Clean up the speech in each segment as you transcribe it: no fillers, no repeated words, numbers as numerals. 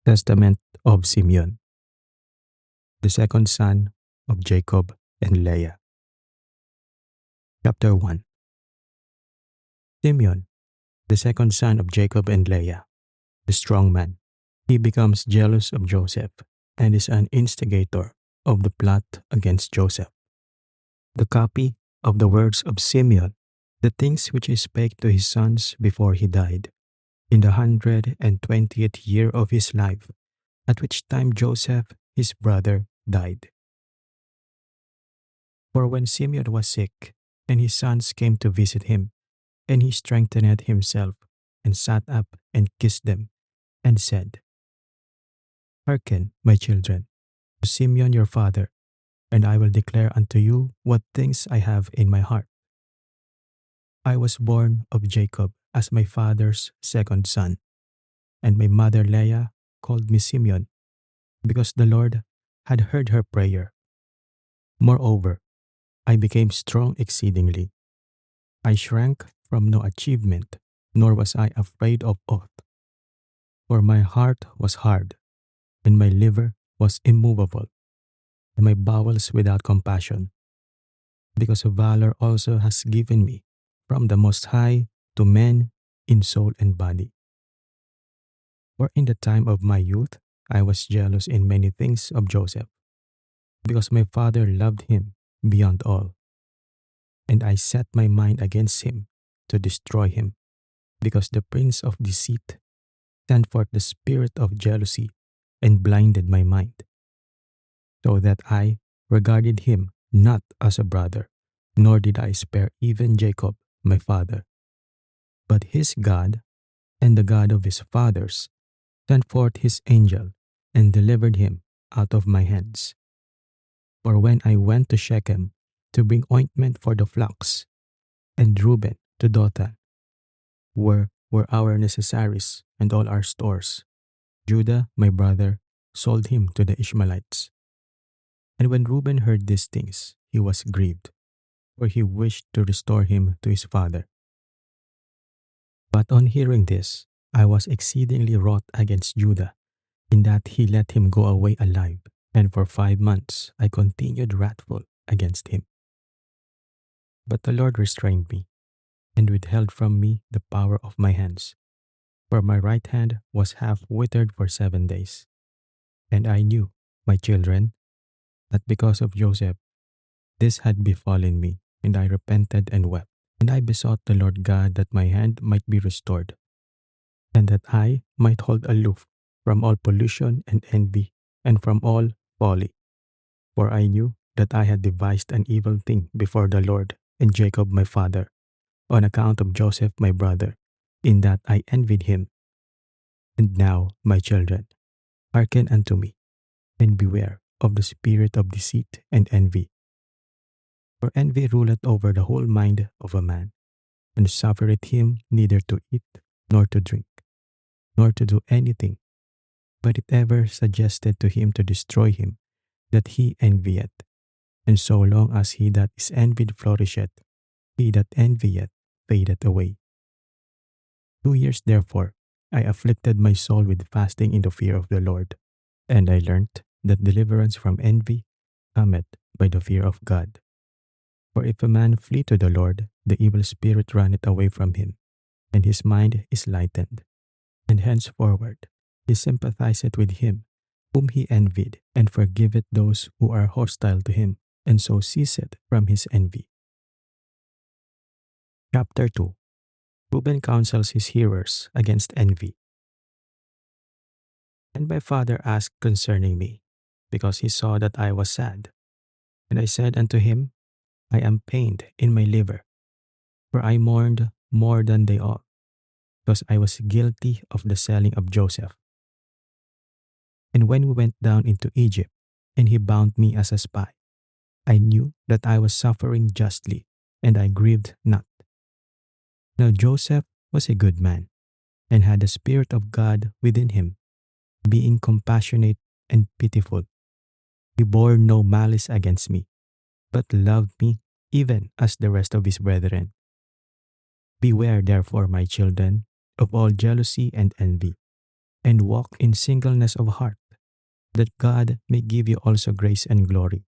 Testament of Simeon, the second son of Jacob and Leah. Chapter 1. Simeon, the second son of Jacob and Leah, the strong man. He becomes jealous of Joseph and is an instigator of the plot against Joseph. The copy of the words of Simeon, the things which he spake to his sons before he died, in the 120th year of his life, at which time Joseph, his brother, died. For when Simeon was sick, and his sons came to visit him, and he strengthened himself, and sat up and kissed them, and said, Hearken, my children, to Simeon your father, and I will declare unto you what things I have in my heart. I was born of Jacob as my father's second son, and my mother Leah called me Simeon, because the Lord had heard her prayer. Moreover, I became strong exceedingly. I shrank from no achievement, nor was I afraid of aught. For my heart was hard, and my liver was immovable, and my bowels without compassion. Because valor also has given me from the Most High to men in soul and body. For in the time of my youth I was jealous in many things of Joseph, because my father loved him beyond all. And I set my mind against him to destroy him, because the prince of deceit sent forth the spirit of jealousy and blinded my mind, so that I regarded him not as a brother, nor did I spare even Jacob my father. But his God, and the God of his fathers, sent forth his angel and delivered him out of my hands. For when I went to Shechem to bring ointment for the flocks, and Reuben to Dothan, where were our necessaries and all our stores, Judah, my brother, sold him to the Ishmaelites. And when Reuben heard these things, he was grieved, for he wished to restore him to his father. But on hearing this, I was exceedingly wroth against Judah, in that he let him go away alive, and for 5 months I continued wrathful against him. But the Lord restrained me, and withheld from me the power of my hands, for my right hand was half withered for 7 days. And I knew, my children, that because of Joseph this had befallen me, and I repented and wept. And I besought the Lord God that my hand might be restored, and that I might hold aloof from all pollution and envy, and from all folly. For I knew that I had devised an evil thing before the Lord and Jacob my father, on account of Joseph my brother, in that I envied him. And now, my children, hearken unto me, and beware of the spirit of deceit and envy. For envy ruleth over the whole mind of a man, and suffereth him neither to eat, nor to drink, nor to do anything, but it ever suggested to him to destroy him that he envieth. And so long as he that is envied flourisheth, he that envieth fadeth away. 2 years therefore I afflicted my soul with fasting in the fear of the Lord, and I learnt that deliverance from envy cometh by the fear of God. For if a man flee to the Lord, the evil spirit runneth away from him, and his mind is lightened. And henceforward he sympathizeth with him whom he envied, and forgiveth those who are hostile to him, and so ceaseth from his envy. Chapter 2. Reuben counsels his hearers against envy. And my father asked concerning me, because he saw that I was sad. And I said unto him, I am pained in my liver, for I mourned more than they all, because I was guilty of the selling of Joseph. And when we went down into Egypt, and he bound me as a spy, I knew that I was suffering justly, and I grieved not. Now Joseph was a good man, and had the Spirit of God within him, being compassionate and pitiful. He bore no malice against me, but loved me even as the rest of his brethren. Beware therefore, my children, of all jealousy and envy. and walk in singleness of heart, that God may give you also grace and glory,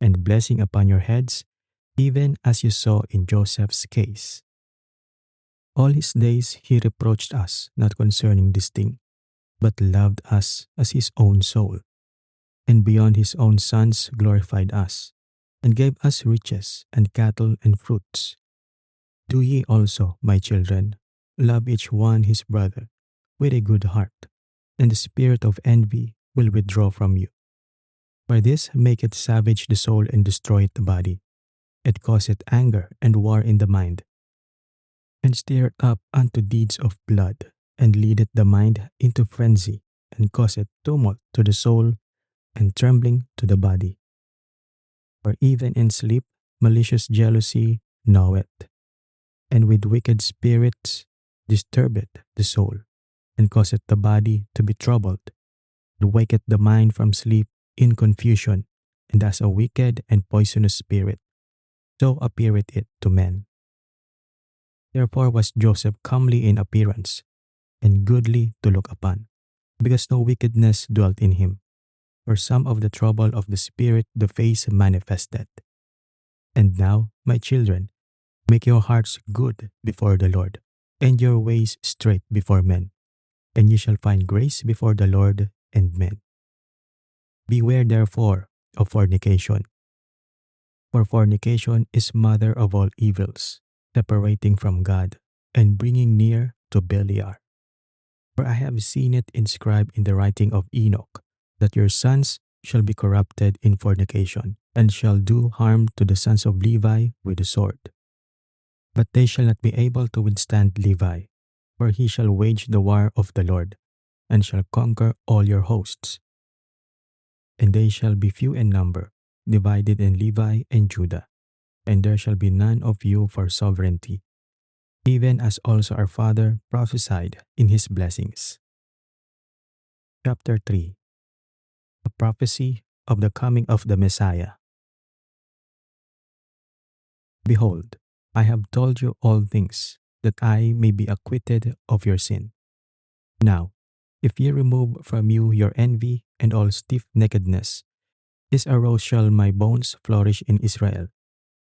and blessing upon your heads, even as you saw in Joseph's case. All his days he reproached us not concerning this thing, but loved us as his own soul, and beyond his own sons glorified us, and gave us riches and cattle and fruits. Do ye also, my children, love each one his brother with a good heart, and the spirit of envy will withdraw from you. For this maketh savage the soul and destroyeth the body. It causeth anger and war in the mind, and stirreth up unto deeds of blood, and leadeth the mind into frenzy, and causeth tumult to the soul, and trembling to the body. For even in sleep malicious jealousy gnaweth, and with wicked spirits disturbeth the soul, and causeth the body to be troubled, and waketh the mind from sleep in confusion, and as a wicked and poisonous spirit, so appeareth it to men. Therefore was Joseph comely in appearance, and goodly to look upon, because no wickedness dwelt in him. For some of the trouble of the spirit the face manifested. And now, my children, make your hearts good before the Lord, and your ways straight before men, and ye shall find grace before the Lord and men. Beware therefore of fornication, for fornication is mother of all evils, separating from God, and bringing near to Beliar. For I have seen it inscribed in the writing of Enoch, that your sons shall be corrupted in fornication, and shall do harm to the sons of Levi with the sword. But they shall not be able to withstand Levi, for he shall wage the war of the Lord, and shall conquer all your hosts. And they shall be few in number, divided in Levi and Judah, and there shall be none of you for sovereignty, even as also our father prophesied in his blessings. Chapter 3. A prophecy of the coming of the Messiah. Behold, I have told you all things, that I may be acquitted of your sin. Now, if ye remove from you your envy and all stiff-neckedness, as a rose shall my bones flourish in Israel,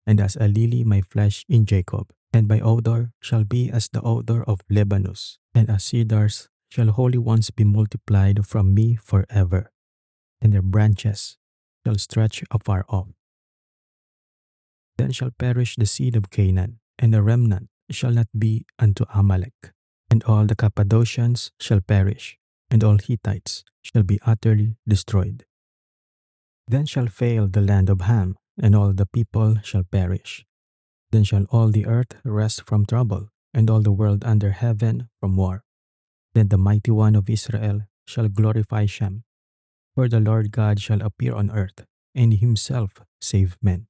and as a lily my flesh in Jacob, and my odor shall be as the odor of Lebanus, and as cedars shall holy ones be multiplied from me forever, and their branches shall stretch afar off. Then shall perish the seed of Canaan, and the remnant shall not be unto Amalek. And all the Cappadocians shall perish, and all Hittites shall be utterly destroyed. Then shall fail the land of Ham, and all the people shall perish. Then shall all the earth rest from trouble, and all the world under heaven from war. Then the mighty one of Israel shall glorify Shem, for the Lord God shall appear on earth, and himself save men.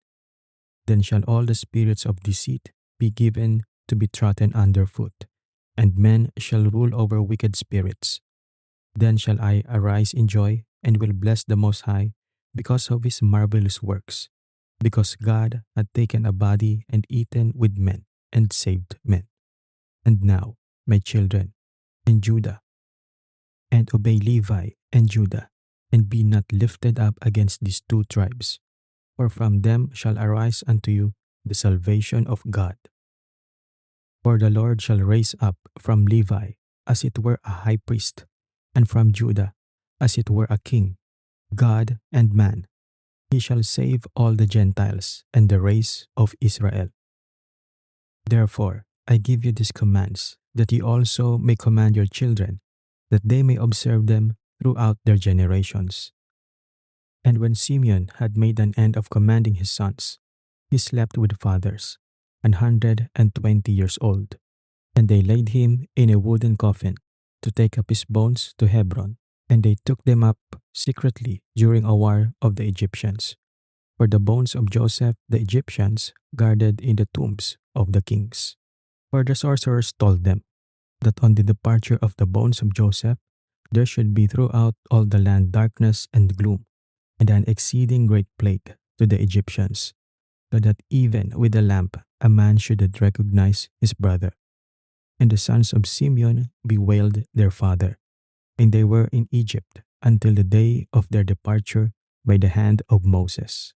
Then shall all the spirits of deceit be given to be trodden under foot, and men shall rule over wicked spirits. Then shall I arise in joy, and will bless the Most High, because of his marvelous works, because God had taken a body and eaten with men, and saved men. And now, my children, and Judah, and obey Levi and Judah, and be not lifted up against these two tribes, for from them shall arise unto you the salvation of God. For the Lord shall raise up from Levi as it were a high priest, and from Judah as it were a king, God and man. He shall save all the Gentiles and the race of Israel. Therefore I give you these commands, that ye also may command your children, that they may observe them throughout their generations. And when Simeon had made an end of commanding his sons, he slept with fathers, 120 years old, and they laid him in a wooden coffin to take up his bones to Hebron, and they took them up secretly during a war of the Egyptians. For the bones of Joseph the Egyptians guarded in the tombs of the kings. For the sorcerers told them that on the departure of the bones of Joseph there should be throughout all the land darkness and gloom, and an exceeding great plague to the Egyptians, so that even with a lamp a man should not recognize his brother. And the sons of Simeon bewailed their father, and they were in Egypt until the day of their departure by the hand of Moses.